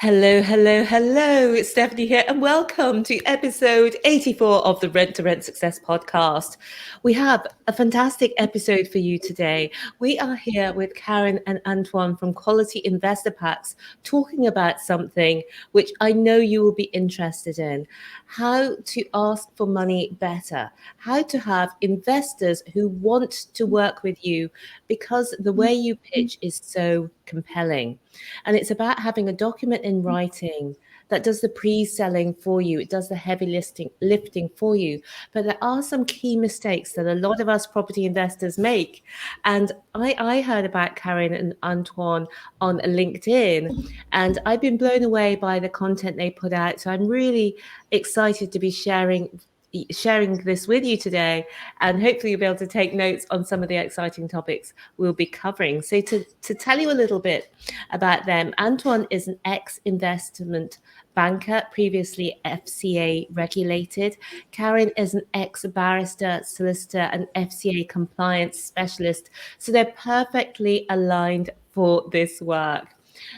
Hello, hello, hello. It's Stephanie here, and welcome to episode 84 of the Rent to Rent Success podcast. We have a fantastic episode for you today. We are here with Caryn and Antoine from Quality Investor Packs talking about something which I know you will be interested in: how to ask for money better, how to have investors who want to work with you because the way you pitch is so compelling. And it's about having a document in writing that does the pre-selling for you. It does the heavy lifting for you. But there are some key mistakes that a lot of us property investors make. And I heard about Caryn and Antoine on LinkedIn, and I've been blown away by the content they put out. So I'm really excited to be sharing this with you today, and hopefully you'll be able to take notes on some of the exciting topics we'll be covering. So to tell you a little bit about them, Antoine is an ex-investment banker, previously FCA regulated. Caryn is an ex-barrister, solicitor, and FCA compliance specialist. So they're perfectly aligned for this work.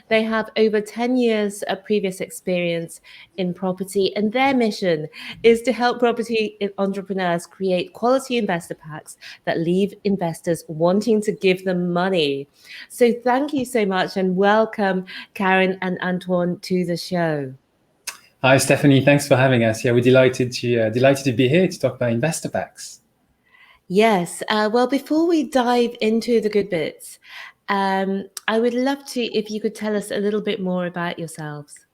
They have over 10 years of previous experience in property, and their mission is to help property entrepreneurs create quality investor packs that leave investors wanting to give them money. So thank you so much, and welcome, Caryn and Antoine, to the show. Hi, Stephanie. Thanks for having us. Yeah, we're delighted to be here to talk about investor packs. Yes. Well, before we dive into the good bits, I would love to, if you could tell us a little bit more about yourselves.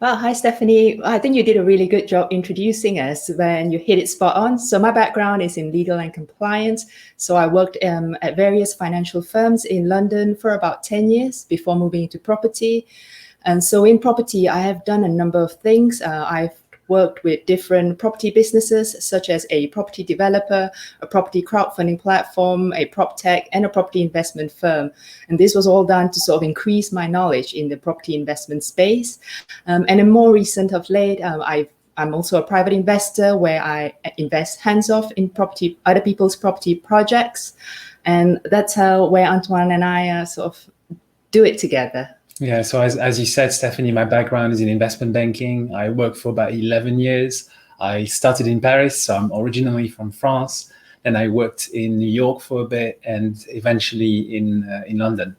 Well, hi, Stephanie. I think you did a really good job introducing us when you hit it spot on. So my background is in legal and compliance. So I worked at various financial firms in London for about 10 years before moving into property. And so in property, I have done a number of things. I've worked with different property businesses, such as a property developer, a property crowdfunding platform, a prop tech, and a property investment firm. And this was all done to sort of increase my knowledge in the property investment space. And in more recent of late, I'm also a private investor where I invest hands-off in other people's property projects. And that's where Antoine and I sort of do it together. Yeah, so as you said, Stephanie, my background is in investment banking. I worked for about 11 years. I started in Paris, so I'm originally from France. And I worked in New York for a bit and eventually in London.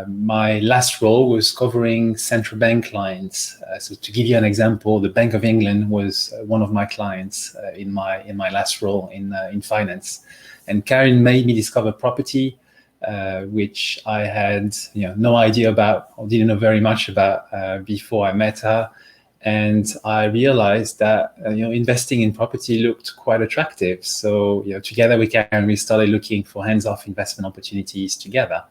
My last role was covering central bank clients. So to give you an example, the Bank of England was one of my clients in my last role in finance. And Caryn made me discover property, which I had no idea about or didn't know very much about before I met her. And I realized that investing in property looked quite attractive. So together with Caryn, we started looking for hands-off investment opportunities together,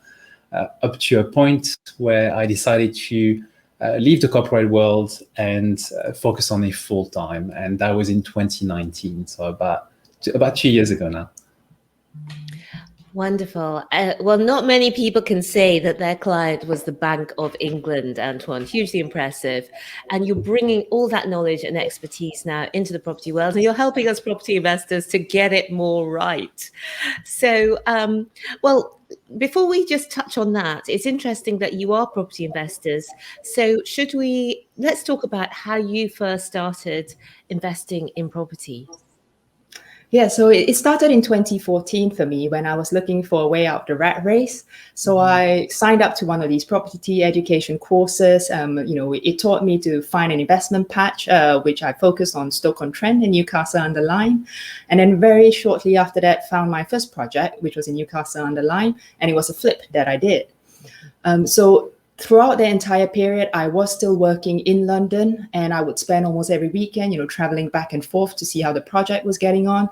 up to a point where I decided to leave the corporate world and focus on it full time. And that was in 2019, so about 2 years ago now. Wonderful. Well, not many people can say that their client was the Bank of England, Antoine. Hugely impressive. And you're bringing all that knowledge and expertise now into the property world, and you're helping us property investors to get it more right. So, well, before we just touch on that, it's interesting that you are property investors. So let's talk about how you first started investing in property. Yeah, so it started in 2014 for me when I was looking for a way out of the rat race. So I signed up to one of these property education courses. It taught me to find an investment patch, which I focused on Stoke-on-Trent and Newcastle-under-Lyme. And then very shortly after that, found my first project, which was in Newcastle-under-Lyme, and it was a flip that I did. So throughout the entire period, I was still working in London, and I would spend almost every weekend, traveling back and forth to see how the project was getting on.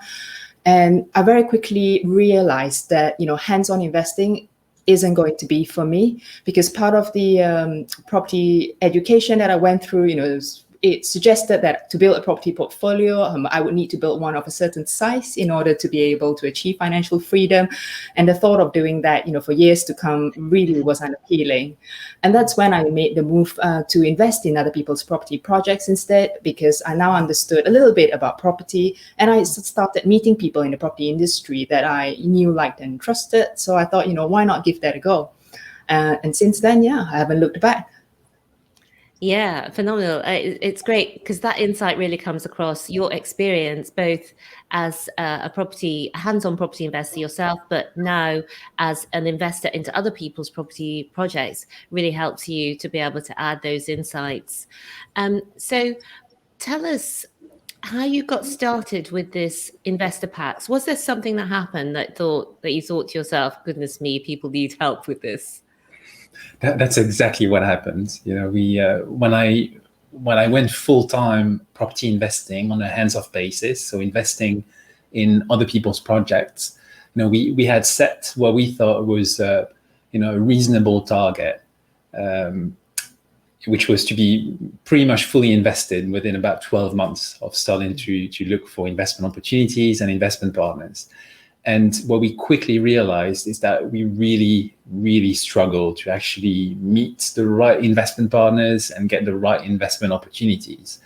And I very quickly realized that, hands-on investing isn't going to be for me, because part of the property education that I went through, it suggested that to build a property portfolio, I would need to build one of a certain size in order to be able to achieve financial freedom. And the thought of doing that, for years to come really was unappealing. And that's when I made the move to invest in other people's property projects instead, because I now understood a little bit about property, and I started meeting people in the property industry that I knew, liked, and trusted. So I thought, why not give that a go? And since then, I haven't looked back. Yeah, phenomenal. It's great because that insight really comes across your experience, both as a hands-on property investor yourself, but now as an investor into other people's property projects, really helps you to be able to add those insights. So tell us how you got started with this investor packs. Was there something that happened that you thought to yourself, goodness me, people need help with this? That's exactly what happened. We when I went full time property investing on a hands-off basis, so investing in other people's projects, we had set what we thought was a reasonable target, which was to be pretty much fully invested within about 12 months of starting to look for investment opportunities and investment partners. And what we quickly realized is that we really, really struggle to actually meet the right investment partners and get the right investment opportunities.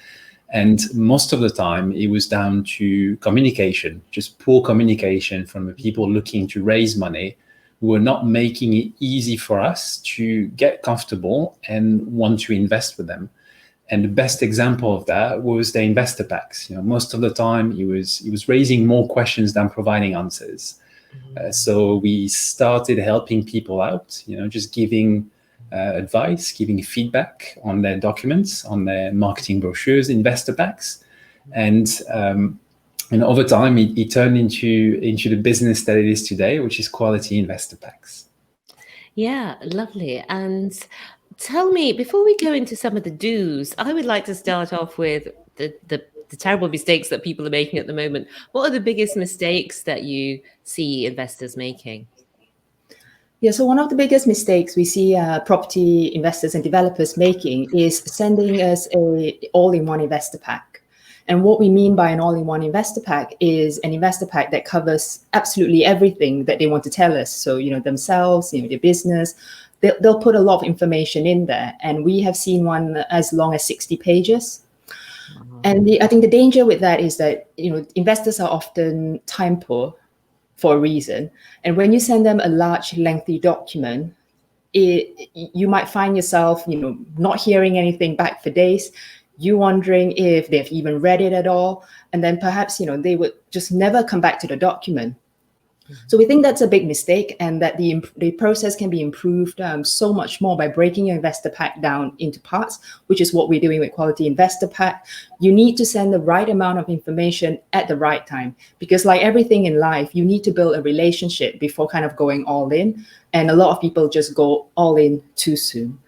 And most of the time, it was down to communication, just poor communication from the people looking to raise money, who were not making it easy for us to get comfortable and want to invest with them. And the best example of that was the investor packs. Most of the time, he was raising more questions than providing answers. So we started helping people out. Just giving advice, giving feedback on their documents, on their marketing brochures, investor packs, and over time, it turned into the business that it is today, which is quality investor packs. Yeah, lovely. And tell me, before we go into some of the do's, I would like to start off with the terrible mistakes that people are making at the moment. What are the biggest mistakes that you see investors making? Yeah, so one of the biggest mistakes we see property investors and developers making is sending us a all-in-one investor pack. And what we mean by an all-in-one investor pack is an investor pack that covers absolutely everything that they want to tell us. So, themselves, their business, they'll put a lot of information in there. And we have seen one as long as 60 pages. And I think the danger with that is that, investors are often time poor for a reason. And when you send them a large, lengthy document, you might find yourself, not hearing anything back for days. You wondering if they've even read it at all. And then perhaps, they would just never come back to the document. So we think that's a big mistake, and that the process can be improved so much more by breaking your investor pack down into parts, which is what we're doing with Quality Investor Pack. You need to send the right amount of information at the right time, because like everything in life, you need to build a relationship before kind of going all in. And a lot of people just go all in too soon.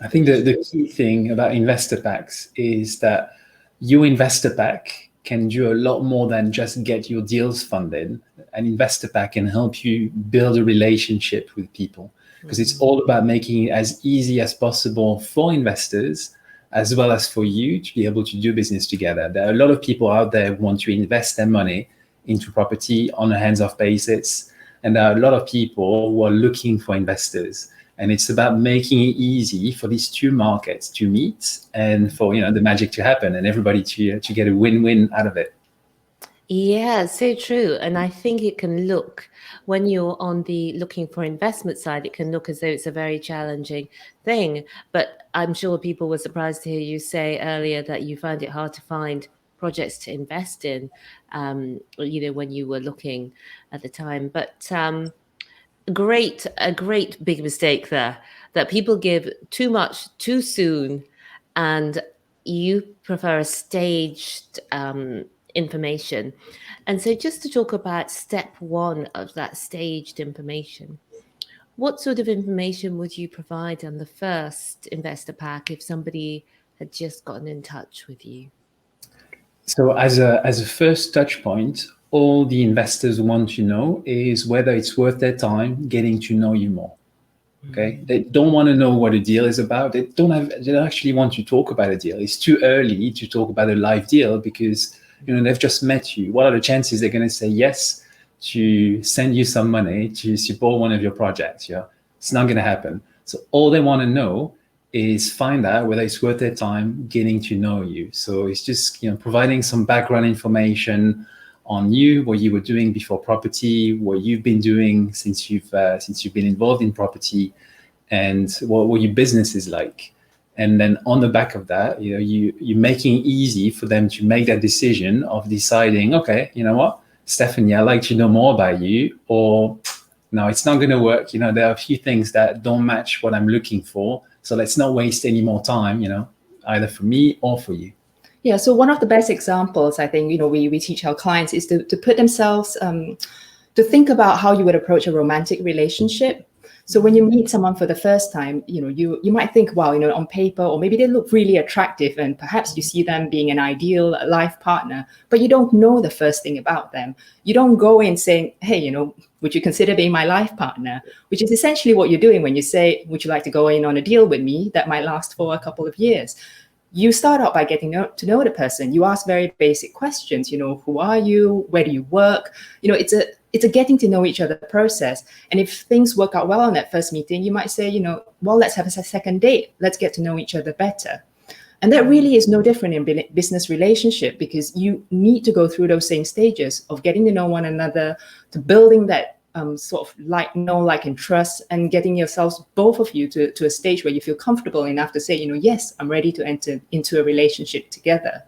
I think the key thing about investor packs is that your investor pack can do a lot more than just get your deals funded. An investor pack can help you build a relationship with people, because it's all about making it as easy as possible for investors as well as for you to be able to do business together. There are a lot of people out there who want to invest their money into property on a hands-off basis, and there are a lot of people who are looking for investors. And it's about making it easy for these two markets to meet, and for the magic to happen, and everybody to get a win-win out of it. Yeah, so true. And I think it can look, when you're on the looking for investment side, it can look as though it's a very challenging thing. But I'm sure people were surprised to hear you say earlier that you find it hard to find projects to invest in, when you were looking at the time. But a great big mistake there, that people give too much too soon, and you prefer a staged information. And so just to talk about step one of that staged information, what sort of information would you provide on the first investor pack if somebody had just gotten in touch with you? So as a first touch point, all the investors want to know is whether it's worth their time getting to know you more. Okay, they don't want to know what a deal is about. They don't actually want to talk about a deal. It's too early to talk about a live deal, because they've just met you. What are the chances they're going to say yes to send you some money to support one of your projects? It's not going to happen. So all they want to know is find out whether it's worth their time getting to know you. So it's just providing some background information on you, what you were doing before property, what you've been doing since you've been involved in property, and what your business is like. And then on the back of that, you're making it easy for them to make that decision of deciding, okay, you know what, Stephanie, I'd like to know more about you, or no, it's not going to work. There are a few things that don't match what I'm looking for. So let's not waste any more time, either for me or for you. Yeah, so one of the best examples, I think, we teach our clients is to put themselves, to think about how you would approach a romantic relationship. So when you meet someone for the first time, you might think, wow, on paper, or maybe they look really attractive and perhaps you see them being an ideal life partner, but you don't know the first thing about them. You don't go in saying, hey, would you consider being my life partner? Which is essentially what you're doing when you say, would you like to go in on a deal with me that might last for a couple of years? You start out by getting to know the person. You ask very basic questions, who are you? Where do you work? It's a getting to know each other process. And if things work out well on that first meeting, you might say, well, let's have a second date. Let's get to know each other better. And that really is no different in business relationship, because you need to go through those same stages of getting to know one another, to building that sort of like and trust, and getting yourselves, both of you, to a stage where you feel comfortable enough to say, yes, I'm ready to enter into a relationship together.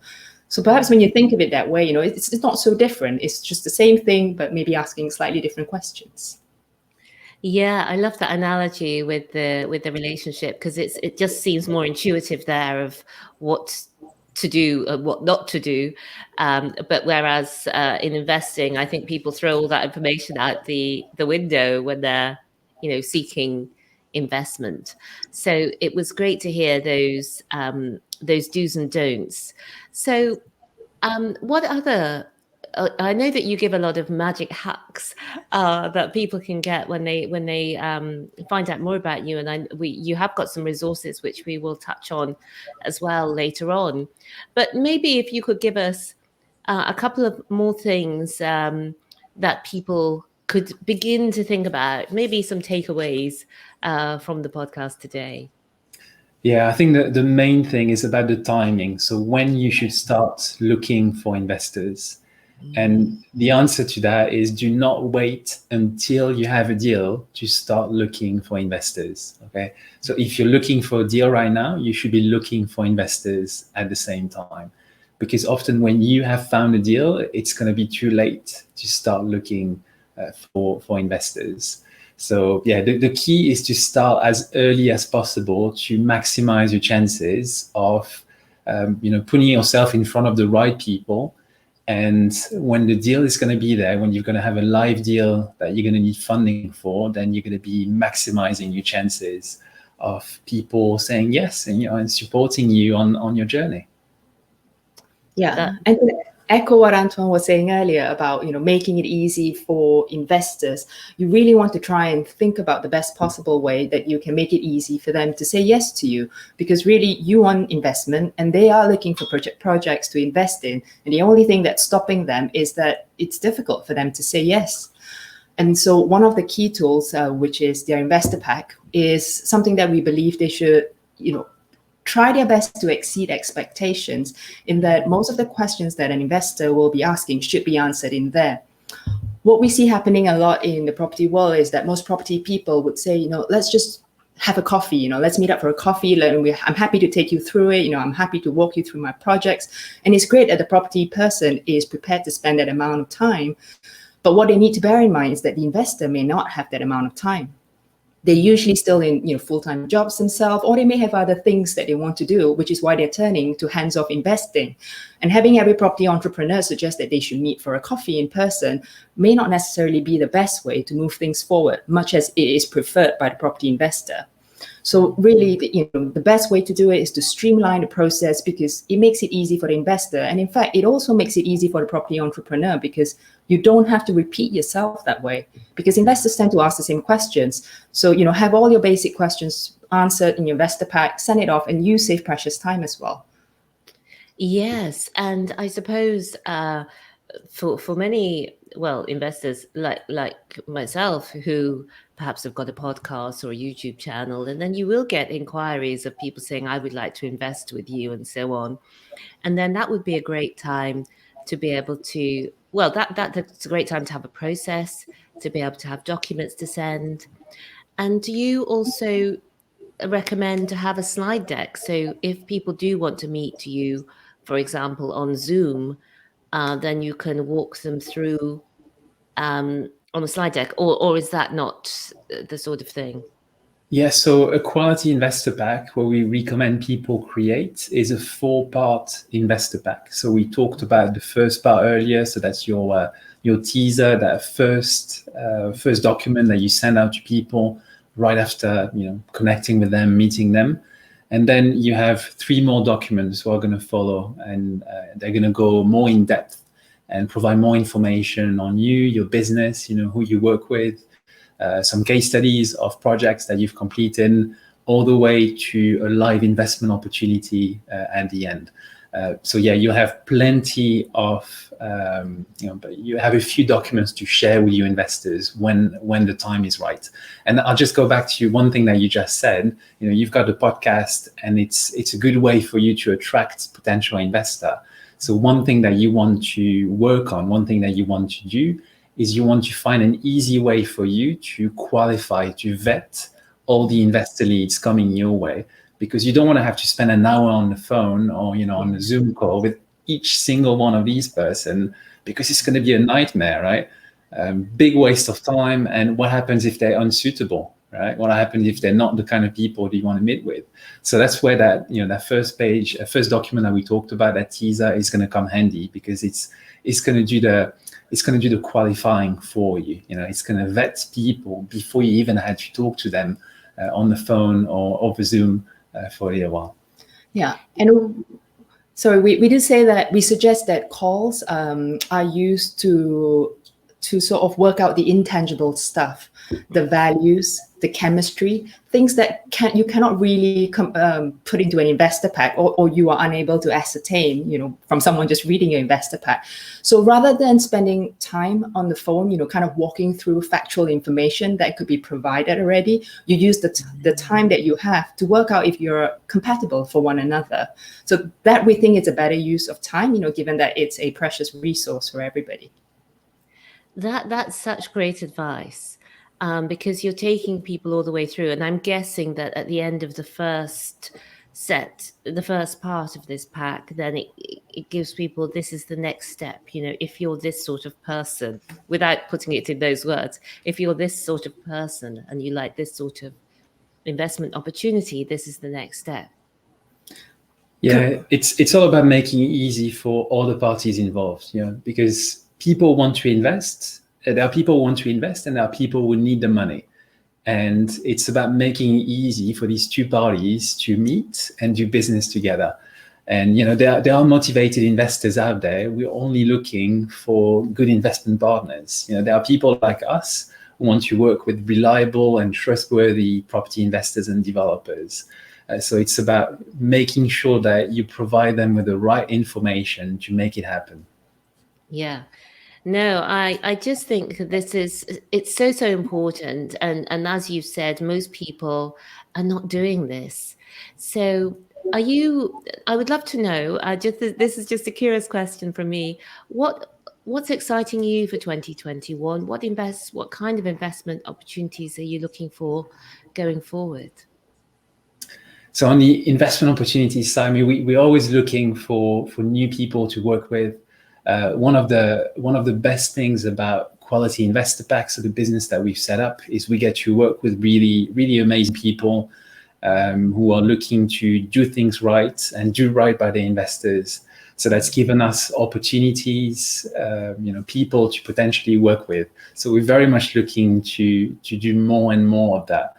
So perhaps when you think of it that way, it's not so different. It's just the same thing, but maybe asking slightly different questions. Yeah, I love that analogy with the relationship, because it just seems more intuitive there of what to do and what not to do. But whereas in investing, I think people throw all that information out the window when they're seeking investment. So it was great to hear those do's and don'ts. So what other I know that you give a lot of magic hacks that people can get when they find out more about you, and you have got some resources which we will touch on as well later on. But maybe if you could give us a couple of more things that people could begin to think about, maybe some takeaways from the podcast today. Yeah, I think that the main thing is about the timing. So when you should start looking for investors. And the answer to that is, do not wait until you have a deal to start looking for investors. Okay. So if you're looking for a deal right now, you should be looking for investors at the same time, because often when you have found a deal, it's going to be too late to start looking for investors. So yeah, the key is to start as early as possible to maximize your chances of, putting yourself in front of the right people. And when the deal is going to be there, when you're going to have a live deal that you're going to need funding for, then you're going to be maximizing your chances of people saying yes and supporting you on your journey. Yeah, and to echo what Antoine was saying earlier about making it easy for investors, you really want to try and think about the best possible way that you can make it easy for them to say yes to you, because really you want investment and they are looking for projects to invest in, and the only thing that's stopping them is that it's difficult for them to say yes. And so one of the key tools, which is their investor pack, is something that we believe they should try their best to exceed expectations, in that most of the questions that an investor will be asking should be answered in there. What we see happening a lot in the property world is that most property people would say, let's just have a coffee, let's meet up for a coffee. I'm happy to take you through it. I'm happy to walk you through my projects. And it's great that the property person is prepared to spend that amount of time. But what they need to bear in mind is that the investor may not have that amount of time. They're usually still in full-time jobs themselves, or they may have other things that they want to do, which is why they're turning to hands-off investing. And having every property entrepreneur suggest that they should meet for a coffee in person may not necessarily be the best way to move things forward, much as it is preferred by the property investor. So really, the best way to do it is to streamline the process, because it makes it easy for the investor. And in fact, it also makes it easy for the property entrepreneur, because you don't have to repeat yourself that way, because investors tend to ask the same questions. So, have all your basic questions answered in your investor pack, send it off, and you save precious time as well. Yes. And I suppose for many, investors like myself, who perhaps have got a podcast or a YouTube channel, and then you will get inquiries of people saying, I would like to invest with you, and so on. And then that would be a great time to be able to, that's a great time to have a process, to be able to have documents to send. And do you also recommend to have a slide deck. So if people do want to meet you, for example, on Zoom, then you can walk them through on a slide deck, or is that not the sort of thing? Yeah, so a quality investor pack, what we recommend people create, is a 4-part investor pack. So we talked about the first part earlier. So that's your teaser, that first document that you send out to people right after connecting with them, meeting them. And then you have 3 more documents who are going to follow, and they're going to go more in depth and provide more information on you, your business, who you work with, some case studies of projects that you've completed, all the way to a live investment opportunity at the end. So yeah, you have plenty of, but you have a few documents to share with your investors when the time is right. And I'll just go back to one thing that you just said. You've got a podcast, and it's a good way for you to attract potential investor. So one thing that you want to work on, one thing that you want to do, is you want to find an easy way for you to qualify, to vet all the investor leads coming your way, because you don't want to have to spend an hour on the phone or on a Zoom call with each single one of these person, because it's going to be a nightmare, right? Big waste of time. And what happens if they're unsuitable, right? What happens if they're not the kind of people that you want to meet with? So that's where that first page, first document that we talked about, that teaser, is going to come handy, because it's going to do the qualifying for you. It's going to vet people before you even had to talk to them on the phone or over Zoom for a little while. Yeah, and so we did say that we suggest that calls are used to sort of work out the intangible stuff, the values, the chemistry, things that you cannot really put into an investor pack, or you are unable to ascertain, from someone just reading your investor pack. So rather than spending time on the phone, kind of walking through factual information that could be provided already, you use the time that you have to work out if you're compatible for one another. So that, we think, it's a better use of time, given that it's a precious resource for everybody. That's such great advice, because you're taking people all the way through. And I'm guessing that at the end of the first part of this pack, then it gives people, this is the next step. If you're this sort of person, without putting it in those words, if you're this sort of person and you like this sort of investment opportunity, this is the next step. Yeah, it's all about making it easy for all the parties involved, because people want to invest. There are people who want to invest, and there are people who need the money. And it's about making it easy for these two parties to meet and do business together. And there are motivated investors out there. We're only looking for good investment partners. There are people like us who want to work with reliable and trustworthy property investors and developers. So it's about making sure that you provide them with the right information to make it happen. Yeah. No, I just think that it's so important. And as you said, most people are not doing this. So I would love to know, this is just a curious question from me. What's exciting you for 2021? What kind of investment opportunities are you looking for going forward? So on the investment opportunities side, we're always looking for new people to work with. One of the best things about quality investor packs, so the business that we've set up, is we get to work with really, really amazing people who are looking to do things right and do right by the investors. So that's given us opportunities, people to potentially work with. So we're very much looking to do more and more of that.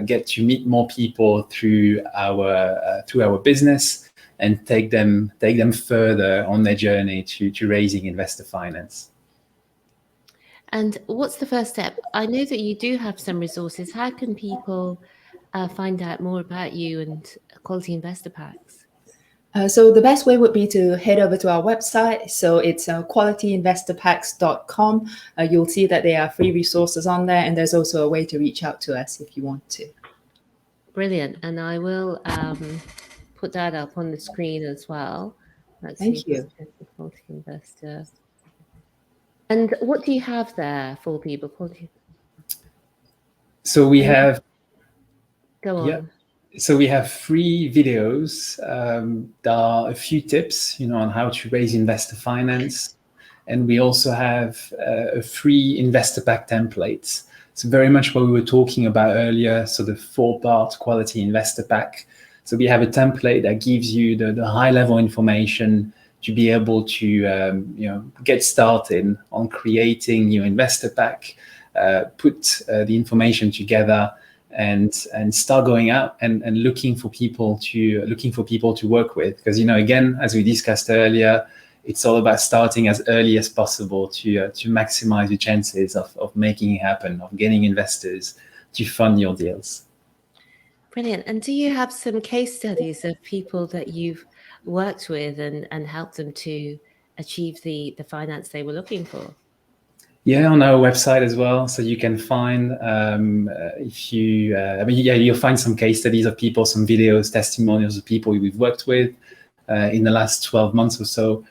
Get to meet more people through our business, and take them further on their journey to raising investor finance. And what's the first step? I know that you do have some resources. How can people find out more about you and quality investor packs? So the best way would be to head over to our website. So it's qualityinvestorpacks.com. You'll see that there are free resources on there, and there's also a way to reach out to us if you want to. Brilliant. And I will put that up on the screen as well. Thank you. Quality investor. And what do you have there for people? So we have. Go on. Yeah. So we have 3 videos. There are a few tips, on how to raise investor finance. And we also have a free investor pack template. So very much what we were talking about earlier, so the 4-part quality investor pack. So we have a template that gives you the high-level information to be able to get started on creating your investor pack, put the information together, and start going out and looking for people to work with. Because again, as we discussed earlier, it's all about starting as early as possible to maximize your chances of making it happen, of getting investors to fund your deals. Brilliant. And do you have some case studies of people that you've worked with and helped them to achieve the finance they were looking for? Yeah, on our website as well. So you can find, you'll find some case studies of people, some videos, testimonials of people we've worked with in the last 12 months or so.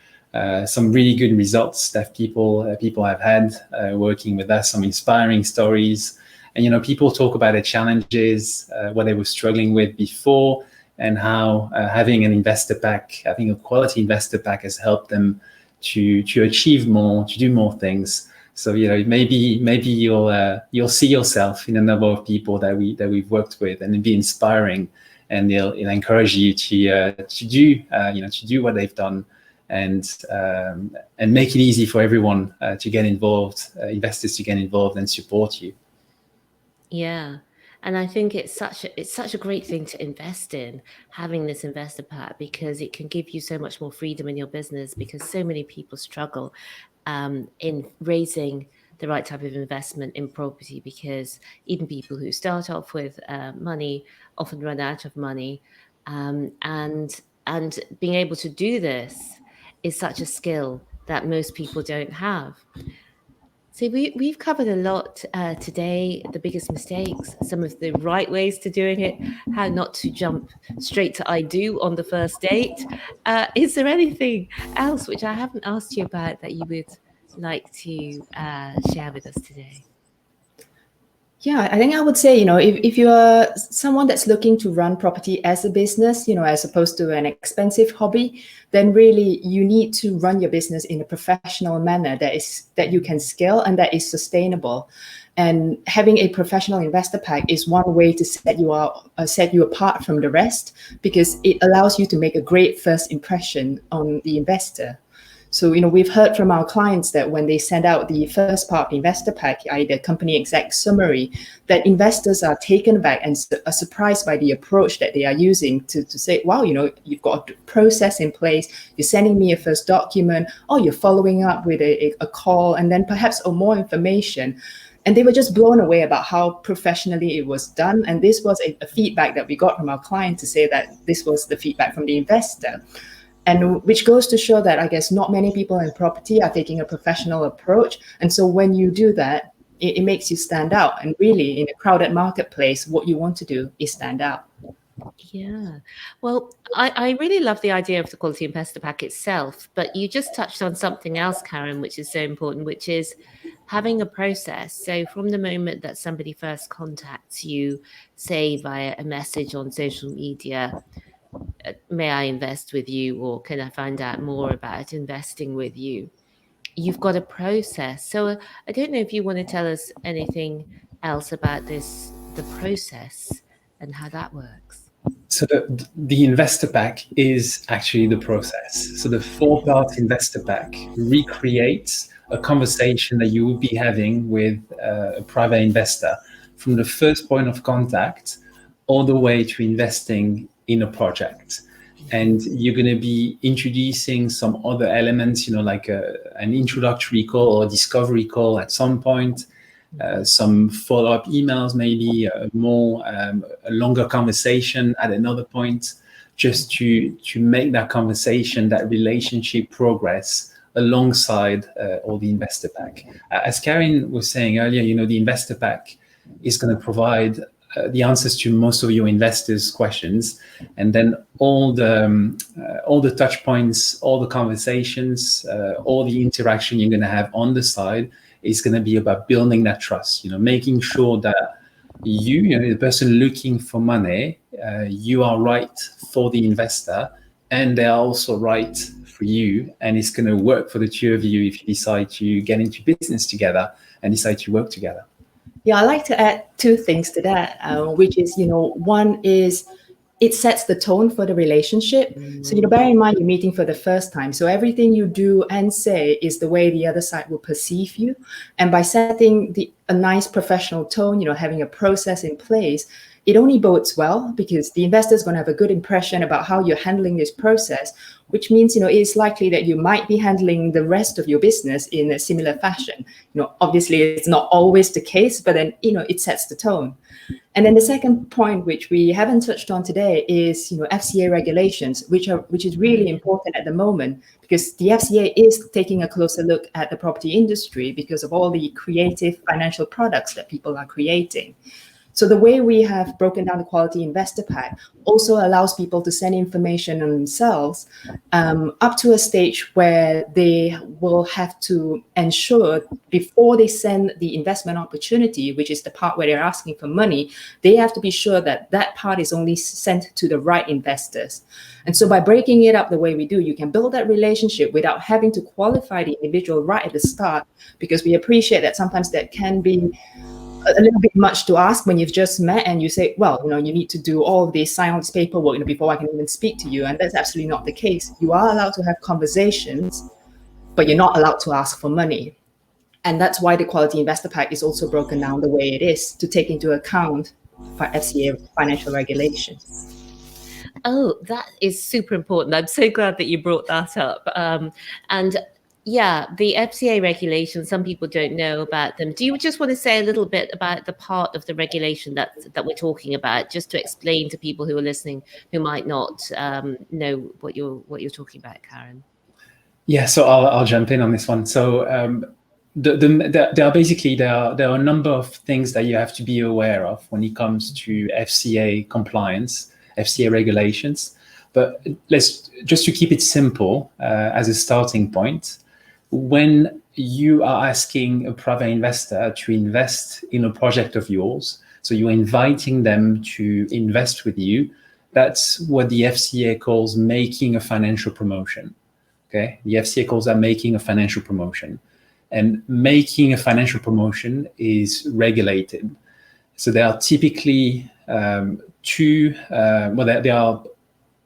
Some really good results that people have had working with us, some inspiring stories. And, people talk about their challenges, what they were struggling with before, and how having an investor pack, having a quality investor pack has helped them to achieve more, to do more things. So maybe you'll see yourself in a number of people that we've worked with, and it'll be inspiring, and it'll encourage you to do what they've done, and make it easy for everyone to get involved, investors to get involved and support you. Yeah. And I think it's such a great thing to invest in, having this investor pack, because it can give you so much more freedom in your business, because so many people struggle in raising the right type of investment in property, because even people who start off with money often run out of money, and being able to do this is such a skill that most people don't have. So we've covered a lot today, the biggest mistakes, some of the right ways to doing it, how not to jump straight to I do on the first date. Is there anything else which I haven't asked you about that you would like to share with us today? Yeah, I think I would say, if you're someone that's looking to run property as a business, as opposed to an expensive hobby, then really you need to run your business in a professional manner that you can scale and that is sustainable. And having a professional investor pack is one way to set you apart from the rest, because it allows you to make a great first impression on the investor. So, we've heard from our clients that when they send out the first part investor pack, i.e. the company exec summary, that investors are taken aback and are surprised by the approach that they are using to say, wow, you've got a process in place, you're sending me a first document, or you're following up with a call, and then perhaps more information. And they were just blown away about how professionally it was done. And this was a feedback that we got from our client to say that this was the feedback from the investor. And which goes to show that I guess not many people in property are taking a professional approach. And so when you do that, it makes you stand out. And really, in a crowded marketplace, what you want to do is stand out. Yeah. Well, I really love the idea of the quality investor pack itself, but you just touched on something else, Caryn, which is so important, which is having a process. So from the moment that somebody first contacts you, say via a message on social media, may I invest with you, or can I find out more about investing with you? You've got a process. So I don't know if you want to tell us anything else about the process and how that works. So the investor pack is actually the process. So the 4-part investor pack recreates a conversation that you would be having with a private investor from the first point of contact all the way to investing in a project. And you're going to be introducing some other elements, like an introductory call or discovery call at some point, some follow-up emails, maybe a longer conversation at another point, just to make that conversation, that relationship progress alongside all the investor pack. As Caryn was saying earlier, the investor pack is going to provide the answers to most of your investors' questions, and then all the touch points, all the conversations, all the interaction you're going to have on the side is going to be about building that trust. Making sure that you know, the person looking for money, you are right for the investor, and they are also right for you, and it's going to work for the two of you if you decide to get into business together and decide to work together. Yeah, I like to add two things to that, which is, one is it sets the tone for the relationship. So, bear in mind you're meeting for the first time. So everything you do and say is the way the other side will perceive you. And by setting a nice professional tone, having a process in place, it only bodes well because the investor is going to have a good impression about how you're handling this process, which means, it's likely that you might be handling the rest of your business in a similar fashion. Obviously it's not always the case, but then, it sets the tone. And then the second point, which we haven't touched on today, is FCA regulations, which is really important at the moment because the FCA is taking a closer look at the property industry because of all the creative financial products that people are creating. So the way we have broken down the quality investor pack also allows people to send information on themselves up to a stage where they will have to ensure before they send the investment opportunity, which is the part where they're asking for money, they have to be sure that that part is only sent to the right investors. And so by breaking it up the way we do, you can build that relationship without having to qualify the individual right at the start, because we appreciate that sometimes that can be a little bit much to ask when you've just met and you say, well, you need to do all of this, sign all this paperwork before I can even speak to you. And that's absolutely not the case. You are allowed to have conversations, but you're not allowed to ask for money. And that's why the quality investor pack is also broken down the way it is to take into account for FCA financial regulations. Oh, that is super important. I'm so glad that you brought that up. And yeah, the FCA regulations, some people don't know about them. Do you just want to say a little bit about the part of the regulation that we're talking about, just to explain to people who are listening who might not know what you're talking about, Caryn? Yeah, so I'll jump in on this one. So there are a number of things that you have to be aware of when it comes to FCA compliance, FCA regulations. But just to keep it simple as a starting point, when you are asking a private investor to invest in a project of yours, so you're inviting them to invest with you, that's what the FCA calls making a financial promotion. Okay, the FCA calls that making a financial promotion, and making a financial promotion is regulated. So there are typically there are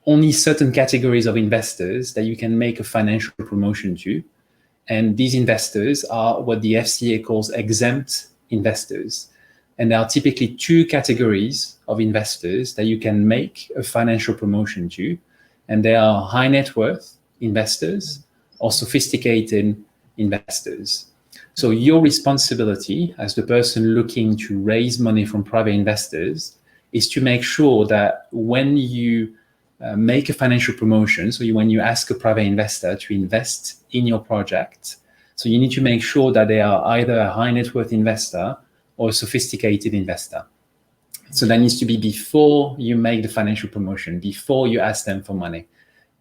only certain categories of investors that you can make a financial promotion to. And these investors are what the FCA calls exempt investors. And there are typically two categories of investors that you can make a financial promotion to. And they are high net worth investors or sophisticated investors. So your responsibility as the person looking to raise money from private investors is to make sure that when you make a financial promotion, so when you ask a private investor to invest in your project, so you need to make sure that they are either a high net worth investor or a sophisticated investor. So that needs to be before you make the financial promotion, before you ask them for money.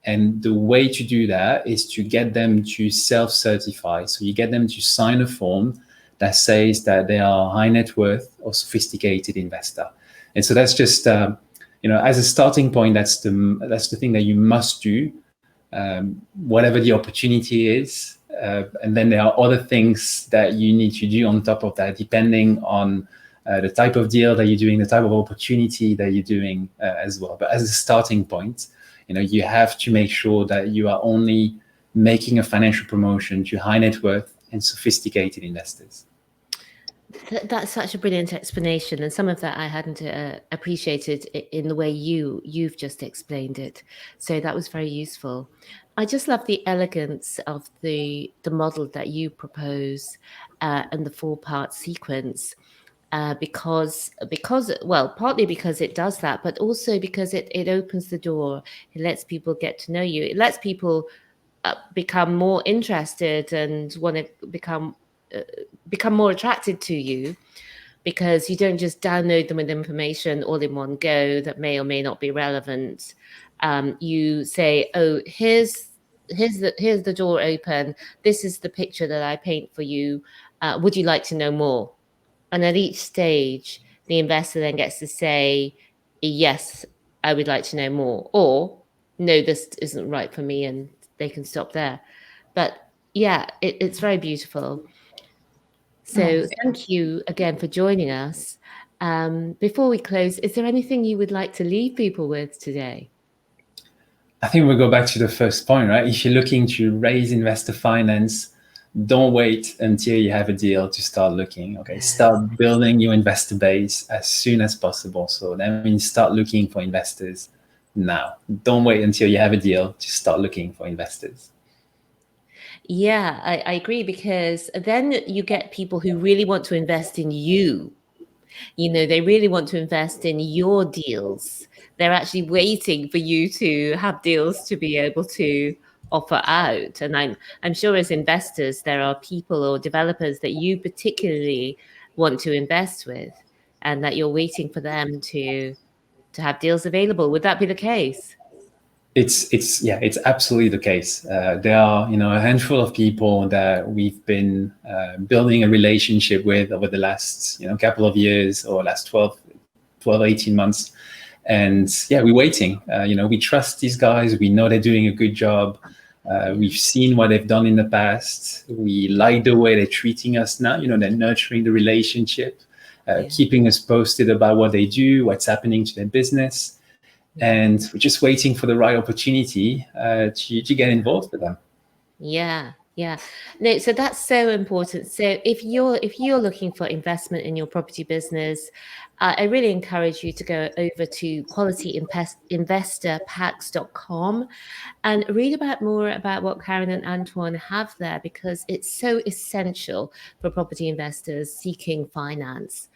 And the way to do that is to get them to self-certify. So you get them to sign a form that says that they are high net worth or sophisticated investor. And so that's just as a starting point, that's the thing that you must do, whatever the opportunity is. And then there are other things that you need to do on top of that, depending on the type of deal that you're doing, the type of opportunity that you're doing as well. But as a starting point, you have to make sure that you are only making a financial promotion to high net worth and sophisticated investors. That's such a brilliant explanation, and some of that I hadn't appreciated in the way you've just explained it. So that was very useful. I just love the elegance of the model that you propose and the 4-part sequence. Because partly because it does that, but also because it opens the door. It lets people get to know you. It lets people become more interested and want to become more attracted to you, because you don't just download them with information all in one go that may or may not be relevant. You say, oh, here's the door open. This is the picture that I paint for you. Would you like to know more? And at each stage, the investor then gets to say, yes, I would like to know more, or no, this isn't right for me, and they can stop there. But yeah, it's very beautiful. So thank you again for joining us. Before we close, is there anything you would like to leave people with today? I think we'll go back to the first point, right? If you're looking to raise investor finance, don't wait until you have a deal to start looking. Okay, start building your investor base as soon as possible. So that means start looking for investors now. Don't wait until you have a deal to start looking for investors. Yeah, I agree, because then you get people who really want to invest in you. You know, they really want to invest in your deals. They're actually waiting for you to have deals to be able to offer out. And I'm sure as investors, there are people or developers that you particularly want to invest with, and that you're waiting for them to have deals available. Would that be the case? It's absolutely the case. There are, a handful of people that we've been building a relationship with over the last, couple of years, or last 12, 18 months. And yeah, we're waiting. We trust these guys. We know they're doing a good job. We've seen what they've done in the past. We like the way they're treating us now. They're nurturing the relationship, keeping us posted about what they do, what's happening to their business. And we're just waiting for the right opportunity to get involved with them. Yeah. No, so that's so important. So if you're looking for investment in your property business, I really encourage you to go over to qualityinvestorpacks.com and read more about what Caryn and Antoine have there, because it's so essential for property investors seeking finance.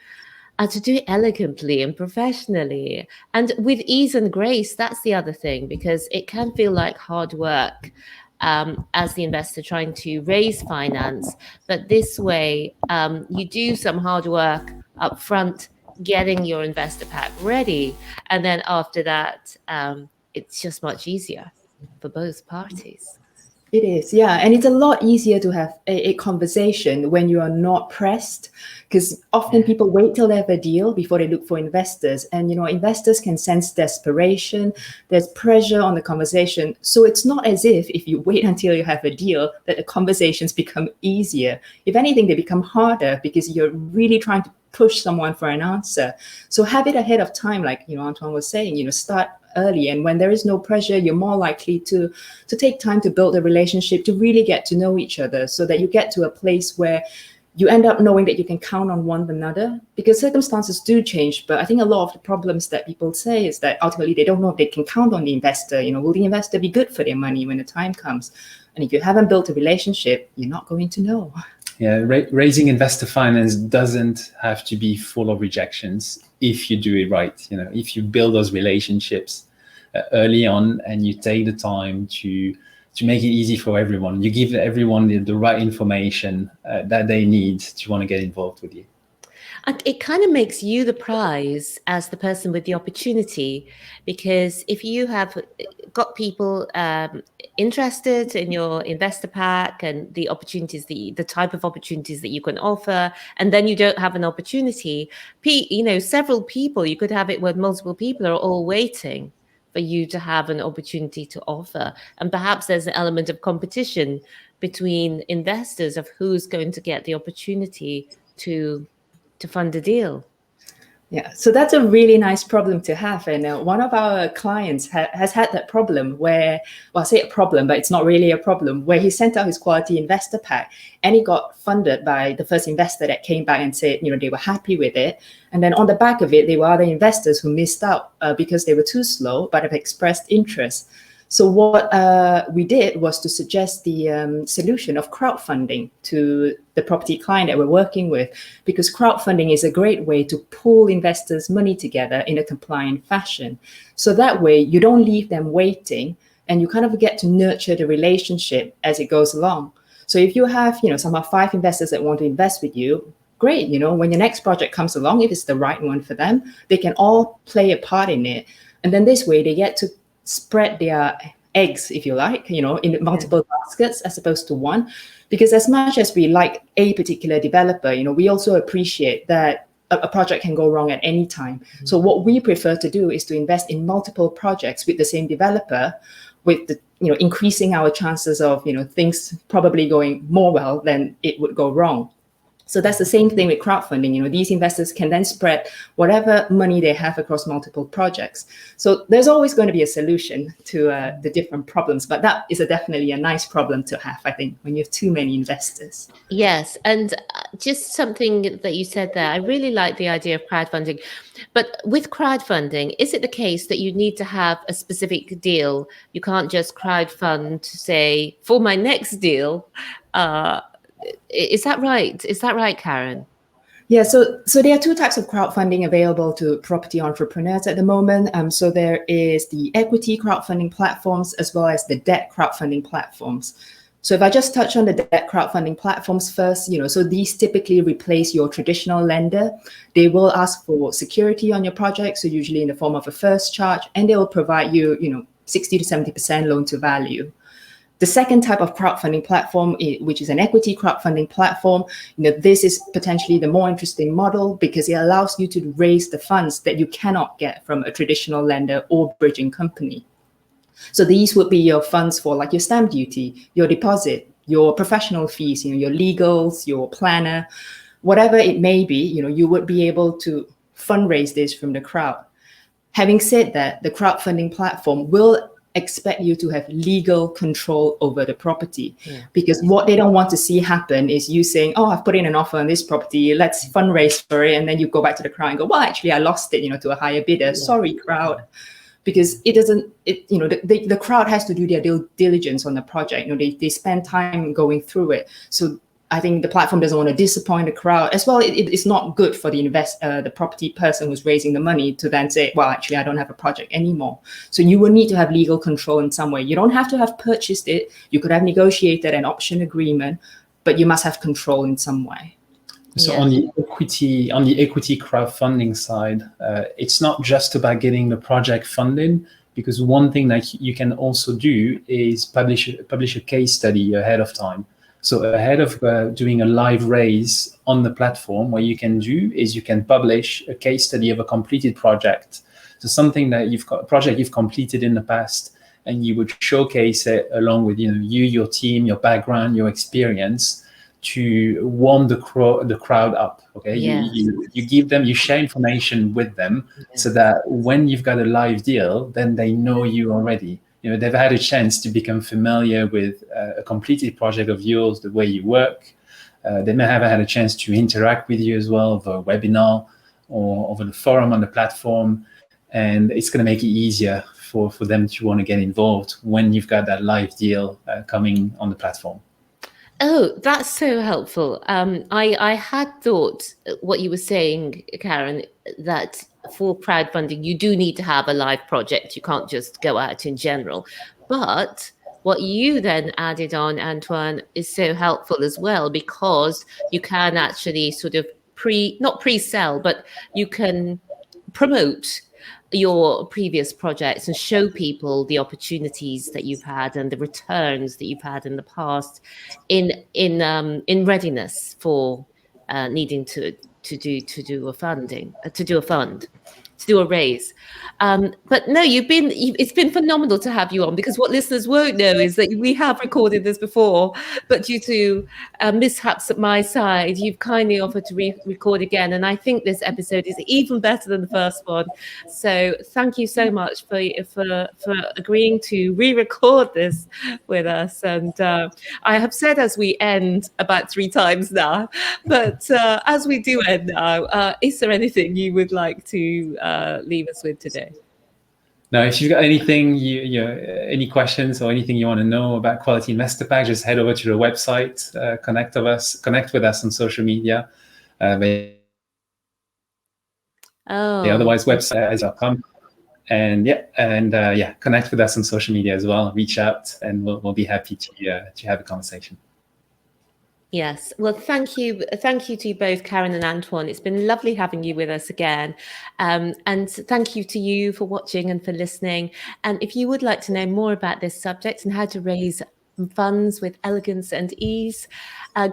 To do it elegantly and professionally and with ease and grace. That's the other thing, because it can feel like hard work as the investor trying to raise finance. But this way, you do some hard work up front, getting your investor pack ready. And then after that, it's just much easier for both parties. It is, yeah. And it's a lot easier to have a conversation when you are not pressed, because often people wait till they have a deal before they look for investors. And, investors can sense desperation. There's pressure on the conversation. So it's not as if you wait until you have a deal that the conversations become easier. If anything, they become harder, because you're really trying to push someone for an answer. So have it ahead of time, like, Antoine was saying, start early. And when there is no pressure, you're more likely to take time to build a relationship, to really get to know each other, so that you get to a place where you end up knowing that you can count on one another, because circumstances do change. But I think a lot of the problems that people say is that ultimately they don't know if they can count on the investor. Will the investor be good for their money when the time comes? And if you haven't built a relationship, you're not going to know. Yeah, raising investor finance doesn't have to be full of rejections if you do it right. If you build those relationships early on, and you take the time to make it easy for everyone, you give everyone the right information that they need to want to get involved with you. And it kind of makes you the prize as the person with the opportunity, because if you have got people interested in your investor pack and the opportunities, the type of opportunities that you can offer, and then you don't have an opportunity, several people, you could have it where multiple people are all waiting for you to have an opportunity to offer. And perhaps there's an element of competition between investors of who's going to get the opportunity to fund a deal. Yeah, so that's a really nice problem to have. And one of our clients has had that problem where, well, I say a problem, but it's not really a problem, where he sent out his quality investor pack and he got funded by the first investor that came back and said, they were happy with it. And then on the back of it, there were other investors who missed out because they were too slow, but have expressed interest. So what we did was to suggest the solution of crowdfunding to the property client that we're working with, because crowdfunding is a great way to pool investors' money together in a compliant fashion. So that way you don't leave them waiting, and you kind of get to nurture the relationship as it goes along. So if you have, somehow 5 investors that want to invest with you, great. When your next project comes along, if it's the right one for them, they can all play a part in it. And then this way they get to spread their eggs, if you like, in multiple baskets as opposed to one. Because as much as we like a particular developer, we also appreciate that a project can go wrong at any time. So what we prefer to do is to invest in multiple projects with the same developer, with the, increasing our chances of, things probably going more well than it would go wrong. So that's the same thing with crowdfunding. These investors can then spread whatever money they have across multiple projects. So there's always going to be a solution to the different problems, but that is definitely a nice problem to have, I think, when you have too many investors. Yes, and just something that you said there, I really like the idea of crowdfunding. But with crowdfunding, is it the case that you need to have a specific deal? You can't just crowdfund to say, for my next deal. Is that right? Is that right, Caryn? Yeah, so there are two types of crowdfunding available to property entrepreneurs at the moment. So there is the equity crowdfunding platforms as well as the debt crowdfunding platforms. So if I just touch on the debt crowdfunding platforms first, so these typically replace your traditional lender. They will ask for security on your project, so usually in the form of a first charge, and they will provide you, 60 to 70% loan to value. The second type of crowdfunding platform, which is an equity crowdfunding platform, this is potentially the more interesting model because it allows you to raise the funds that you cannot get from a traditional lender or bridging company. So these would be your funds for like your stamp duty, your deposit, your professional fees, your legals, your planner, whatever it may be, you would be able to fundraise this from the crowd. Having said that, the crowdfunding platform will expect you to have legal control over the property, because what they don't want to see happen is you saying, oh, I've put in an offer on this property, let's fundraise for it, and then you go back to the crowd and go, well, actually I lost it, to a higher bidder. Sorry, crowd. Because it doesn't, the crowd has to do their due diligence on the project. They spend time going through it. So I think the platform doesn't want to disappoint the crowd as well. It's not good for the property person who's raising the money to then say, well, actually, I don't have a project anymore. So you will need to have legal control in some way. You don't have to have purchased it. You could have negotiated an option agreement, but you must have control in some way. So on the equity crowdfunding side, it's not just about getting the project funded, because one thing that you can also do is publish a case study ahead of time. So ahead of doing a live raise on the platform, what you can do is you can publish a case study of a completed project. So something that a project you've completed in the past, and you would showcase it along with your team, your background, your experience, to warm the crowd up. Okay, you give them, you share information with them, so that when you've got a live deal, then they know you already. They've had a chance to become familiar with a completed project of yours, the way you work. They may have had a chance to interact with you as well over a webinar or over the forum on the platform. And it's going to make it easier for them to want to get involved when you've got that live deal coming on the platform. Oh, that's so helpful. I had thought what you were saying, Caryn, that for crowdfunding, you do need to have a live project. You can't just go out in general. But what you then added on, Antoine, is so helpful as well, because you can actually sort of not pre-sell, but you can promote your previous projects and show people the opportunities that you've had and the returns that you've had in the past in readiness for needing to do a raise. But no, it's been phenomenal to have you on, because what listeners won't know is that we have recorded this before, but due to mishaps at my side, you've kindly offered to record again. And I think this episode is even better than the first one. So thank you so much for agreeing to re-record this with us. And I have said as we end about 3 times now, but as we do end now, is there anything you would like to leave us with today? Now, if you've got anything, any questions or anything you want to know about Quality Investor Pack, just head over to the website, connect with us on social media. Otherwise, website is .com. And connect with us on social media as well. Reach out, and we'll be happy to have a conversation. Yes. Well, thank you to you both, Caryn and Antoine. It's been lovely having you with us again. And thank you to you for watching and for listening. And if you would like to know more about this subject and how to raise funds with elegance and ease,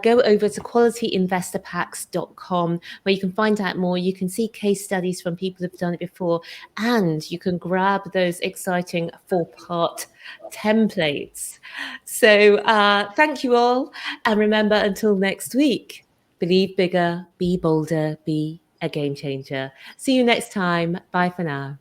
go over to qualityinvestorpacks.com, where you can find out more. You can see case studies from people who've done it before, and you can grab those exciting 4-part templates. So thank you all. And remember, until next week, believe bigger, be bolder, be a game changer. See you next time. Bye for now.